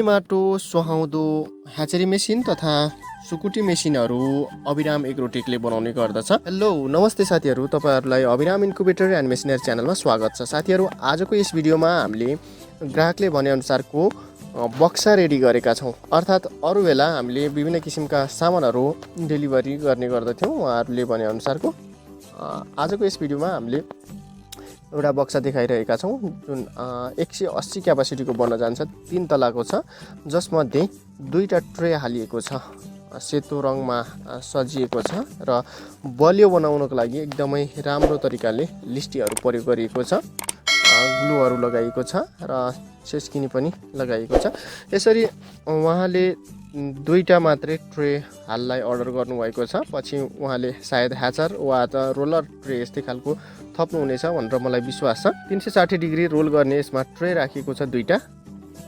माटो सुहाउँदो ह्याचरी मेसिन तथा सुकुटी मेसिनहरू अबिराम एग्रोटेकले बनाउने गर्दछ। हेलो नमस्ते साथीहरू, तपाईहरुलाई अबिराम इन्कुबेटर एन्ड मेसिनरी च्यानलमा स्वागत छ। साथीहरू, आजको यस भिडियोमा हामीले ग्राहकले भनेअनुसारको बक्सा रेडी गरेका छौं। अर्थात् अरु बेला हामीले विभिन्न किसिमका सामानहरू डेलिभरी गर्ने गर्दथ्यौं उहाँहरूले भनेअनुसारको। आजको यस भिडियोमा हामीले एउटा बक्सा देखाइरहेका छौं जुन 180 क्यापासिटीको बन्न जान्छ। 3 तलाको छ, जसमध्ये 2टा ट्रे हालिएको छ। सेतो रङमा सजिएको छ र बलियो बनाउनको लागि एकदमै राम्रो तरिकाले लिस्टीहरू प्रयोग गरिएको छ। ग्लुहरू लगाइएको छ र सेस्किनी पनि लगाइएको छ। यसरी उहाँले 2टा मात्रै ट्रे हाललाई अर्डर गर्नुभएको छ। पछि उहाँले सायद ह्याचर वा त रोलर ट्रे यस्तै खालको थप्नुहुनेछ भनेर मलाई विश्वास छ। 360 डिग्री रोल गर्ने यसमा ट्रे राखिएको छ 2टा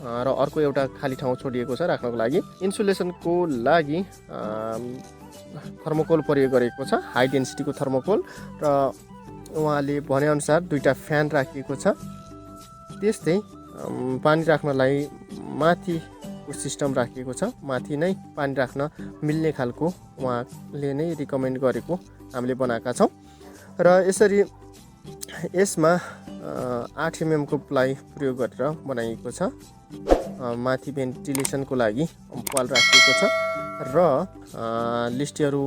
र अर्को एउटा खाली ठाउँ छोडिएको छ राख्नको लागि। इन्सुलेसनको लागि थर्मोकोल प्रयोग गरेको छ, हाई डेन्सिटीको थर्मोकोल, र उहाँले भनेअनुसार 2टा फ्यान राखिएको छ। त्यस्तै पानी राख्नलाई माथिको सिस्टम राखिएको छ। माथि नै पानी राख्न मिल्ने खालको उहाँले नै रिकमेन्ड गरेको हामीले बनाएका छौं। र यसरी यसमा 8 mm को प्लाई प्रयोग गरेर बनाइएको छ। माथि भेन्टिलेसनको लागि पाल राखिएको छ र लिस्टीहरू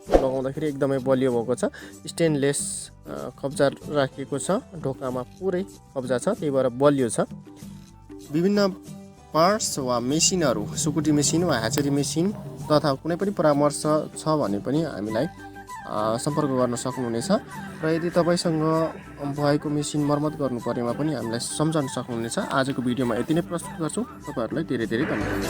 लगाउँदाखेरि एकदमै बलियो भएको छ। स्टेनलेस कब्जा राखिएको छ, ढोकामा पुरै कब्जा छ, त्यही भएर बलियो छ। विभिन्न पार्ट्स वा मेसिनहरू, सुकुटी मेसिन वा ह्याचरी मेसिन तथा कुनै पनि परामर्श छ भने पनि हामीलाई सम्पर्क गर्न सक्नुहुनेछ। र यदि तपाईसँग भएको मेसिन मर्मत गर्नु परेमा पनि हामीलाई सम्झाउन सक्नुहुनेछ। आजको भिडियोमा यति नै प्रस्तुत गर्छु। तपाईहरुलाई धेरै धेरै धन्यवाद।